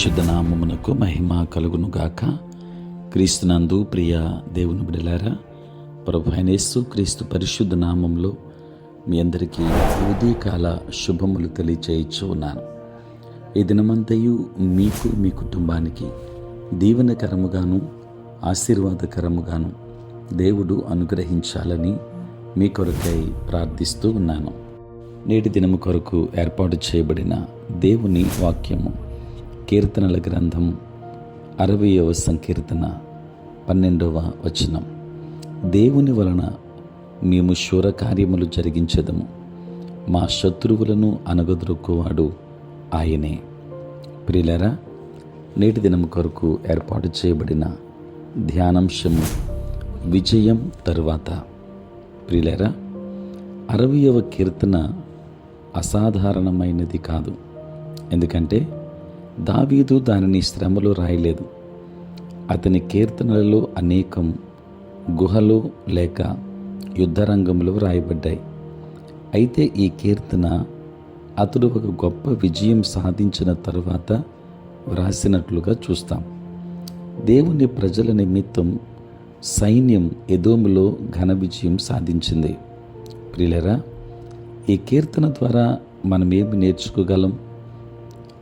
పరిశుద్ధ నామమునకు మహిమ కలుగునుగాక. క్రీస్తునందు ప్రియ దేవుని బిడ్డలారా, ప్రభువైన యేసు క్రీస్తు పరిశుద్ధ నామంలో మీ అందరికీ ఉదయకాల శుభములు తెలియచేయచ్చు ఉన్నాను. ఈ దినమంతయు మీకు మీ కుటుంబానికి దీవెనకరముగాను ఆశీర్వాదకరముగాను దేవుడు అనుగ్రహించాలని మీ కొరకై ప్రార్థిస్తూ ఉన్నాను. నేటి దినము కొరకు ఏర్పాటు చేయబడిన దేవుని వాక్యము కీర్తనల గ్రంథం 60వ సంకీర్తన 12వ వచనం. దేవుని వలన మేము శూర కార్యములు జరిగించెదము, మా శత్రువులను అనగదొరుకువాడు ఆయనే. ప్రియులారా, నేటి దినము కొరకు ఏర్పాటు చేయబడిన ధ్యానాంశము విజయం తరువాత. ప్రియులారా, 60వ కీర్తన అసాధారణమైనది కాదు. ఎందుకంటే దావీదు దానిని శ్రమలో రాయలేదు. అతని కీర్తనలలో అనేకం గుహలో లేక యుద్ధరంగంలో రాయబడ్డాయి. అయితే ఈ కీర్తన అతడు ఒక గొప్ప విజయం సాధించిన తరువాత వ్రాసినట్లుగా చూస్తాం. దేవుని ప్రజల నిమిత్తం సైన్యం ఎదోములో ఘన విజయం సాధించింది. ప్రియులారా, ఈ కీర్తన ద్వారా మనం ఏమి నేర్చుకోగలం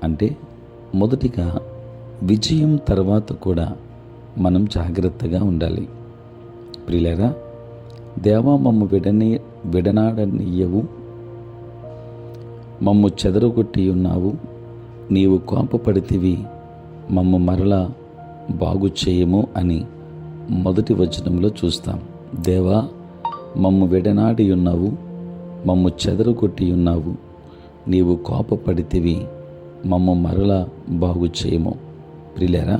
అంటే, మొదటిగా విజయం తర్వాత కూడా మనం జాగ్రత్తగా ఉండాలి. ప్రియులారా, దేవా మమ్ము విడనాడనీయవు, మమ్ము చెదరగొట్టి ఉన్నావు, నీవు కోపపడితివి, మమ్ము మరలా బాగు చేయము అని మొదటి వచనంలో చూస్తాం. దేవా మమ్ము విడనాడి ఉన్నావు, మమ్ము చెదరగొట్టి ఉన్నావు, నీవు కోపపడితివి, మమ్ము మరలా బాగు చేయము. ప్రియులారా,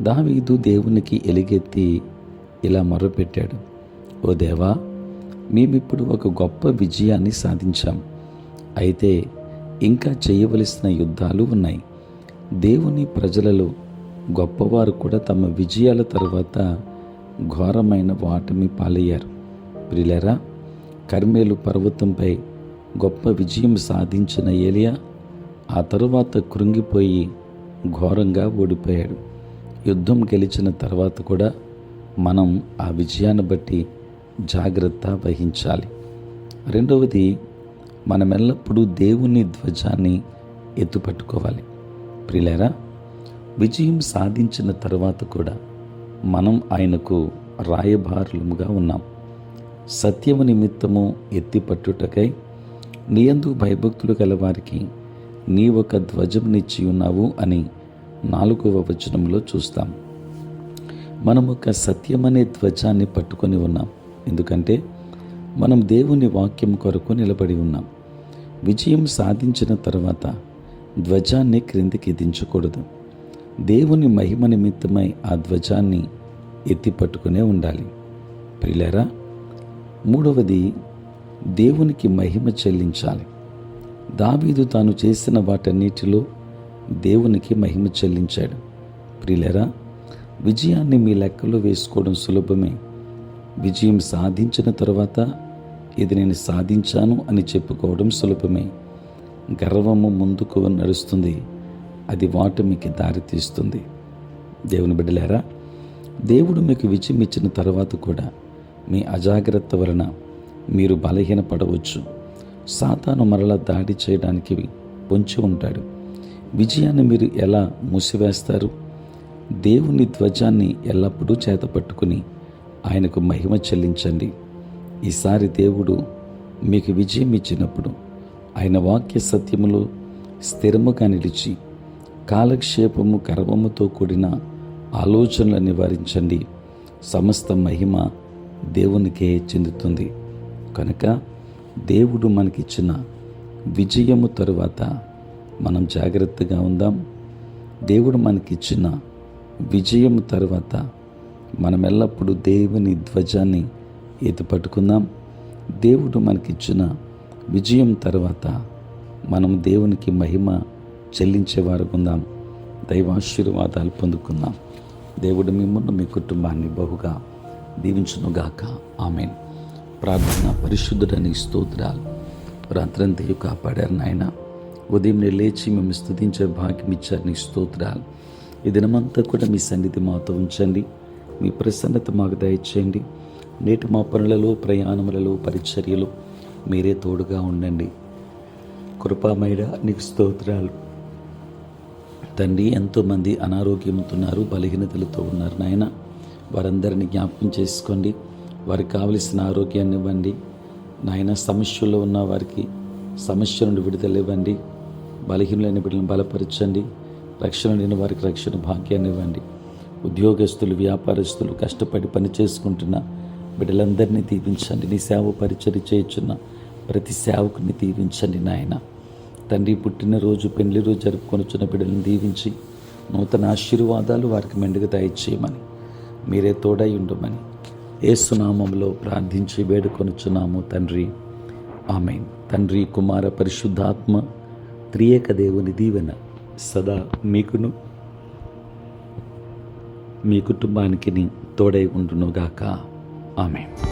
దావీదు దేవునికి ఎలుగెత్తి ఇలా మొరపెట్టాడు, ఓ దేవా, మేమిప్పుడు ఒక గొప్ప విజయాన్ని సాధించాం. అయితే ఇంకా చేయవలసిన యుద్ధాలు ఉన్నాయి. దేవుని ప్రజలలో గొప్పవారు కూడా తమ విజయాల తరువాత ఘోరమైన ఓటమి పాలయ్యారు. ప్రియులారా, కర్మేలు పర్వతంపై గొప్ప విజయం సాధించిన ఏలియా ఆ తరువాత కృంగిపోయి ఘోరంగా ఓడిపోయాడు. యుద్ధం గెలిచిన తర్వాత కూడా మనం ఆ విజయాన్ని బట్టి జాగ్రత్త వహించాలి. రెండవది, మనమెల్లప్పుడూ దేవుని ధ్వజాన్ని ఎత్తుపట్టుకోవాలి. ప్రియులారా, విజయం సాధించిన తర్వాత కూడా మనం ఆయనకు రాయబారులముగా ఉన్నాం. సత్యము నిమిత్తము ఎత్తిపట్టుటకై నీయందు భయభక్తులు గలవారికి నీ ఒక ధ్వజమునిచ్చి ఉన్నావు అని 4వ వచనంలో చూస్తాం. మనం ఒక సత్యమనే ధ్వజాన్ని పట్టుకొని ఉన్నాం. ఎందుకంటే మనం దేవుని వాక్యం కొరకు నిలబడి ఉన్నాం. విజయం సాధించిన తర్వాత ధ్వజాన్ని క్రిందికి దించకూడదు. దేవుని మహిమ నిమిత్తమై ఆ ధ్వజాన్ని ఎత్తిపట్టుకునే ఉండాలి. ప్రియులారా, మూడవది, దేవునికి మహిమ చెల్లించాలి. దావీదు తాను చేసిన వాటన్నిటిలో దేవునికి మహిమ చెల్లించాడు. ప్రియులారా, విజయాన్ని మీ లెక్కలో వేసుకోవడం సులభమే. విజయం సాధించిన తర్వాత ఇది నేను సాధించాను అని చెప్పుకోవడం సులభమే. గర్వము ముందుకు నడుస్తుంది, అది ఓటమికి దారితీస్తుంది. దేవుని బిడ్డలారా, దేవుడు మీకు విజయం ఇచ్చిన తర్వాత కూడా మీ అజాగ్రత్త వలన మీరు బలహీనపడవచ్చు. సాతాను మరలా దాడి చేయడానికి పొంచి ఉంటాడు. విజయాన్ని మీరు ఎలా మూసివేస్తారు? దేవుని ధ్వజాన్ని ఎల్లప్పుడూ చేతపట్టుకుని ఆయనకు మహిమ చెల్లించండి. ఈసారి దేవుడు మీకు విజయం ఇచ్చినప్పుడు ఆయన వాక్య సత్యములో స్థిరముగా నిలిచి కాలక్షేపము గర్వముతో కూడిన ఆలోచనలను నివారించండి. సమస్త మహిమ దేవునికే చెందుతుంది. కనుక దేవుడు మనకిచ్చిన విజయము తరువాత మనం జాగ్రత్తగా ఉందాం. దేవుడు మనకిచ్చిన విజయము తరువాత మనం ఎల్లప్పుడూ దేవుని ధ్వజాన్ని ఎత్తిపట్టుకుందాం. దేవుడు మనకిచ్చిన విజయం తరువాత మనం దేవునికి మహిమ చెల్లించేవారు ఉందాం. దైవాశీర్వాదాలు పొందుకుందాం. దేవుడు మిమ్మల్ని మీ కుటుంబాన్ని బహుగా దీవించునుగాక. ఆమేన్. ప్రార్థన. పరిశుద్ధుడని స్తోత్రాలు. రాత్రంతయు కాపాడారు నాయన. ఉదయం లేచి మేము స్తుతించే భాగ్యం ఇచ్చారు. నీ స్తోత్రాలు. ఈ దినమంతా కూడా మీ సన్నిధి మాతో ఉంచండి. మీ ప్రసన్నత మాకు దయచేయండి. నేటి మా పనులలో, ప్రయాణములలో, పరిచర్యలు మీరే తోడుగా ఉండండి. కృపామయుడా నీకు స్తోత్రాలు. తండ్రి, ఎంతోమంది అనారోగ్యంతో ఉన్నారు, బలహీనతలతో ఉన్నారు నాయన. వారందరినీ జ్ఞాపకం చేసుకోండి. వారికి కావలసిన ఆరోగ్యాన్ని ఇవ్వండి నాయన. సమస్యల్లో ఉన్న వారికి సమస్య నుండి విడుదల ఇవ్వండి. బలహీనులైన బిడ్డలను బలపరచండి. రక్షణ లేని వారికి రక్షణ భాగ్యాన్ని ఇవ్వండి. ఉద్యోగస్తులు, వ్యాపారస్తులు, కష్టపడి పని చేసుకుంటున్న బిడ్డలందరినీ దీవించండి. నీ సేవ పరిచర్య చేయుచున్న ప్రతి సేవకుని దీవించండి నాయన. తండ్రి, పుట్టినరోజు, పెళ్లి రోజు జరుపుకొనుచున్న బిడ్డలను దీవించి నూతన ఆశీర్వాదాలు వారికి మెండుగా దయచేయమని, మీరే తోడై ఉండమని యేసు నామములో ప్రార్థించి వేడుకొనుచున్నాము తండ్రి. ఆమేన్. తండ్రి, కుమార, పరిశుద్ధాత్మ త్రియేక దేవుని దీవెన సదా మీకును మీ కుటుంబానికి తోడై ఉండునుగాక. ఆమేన్.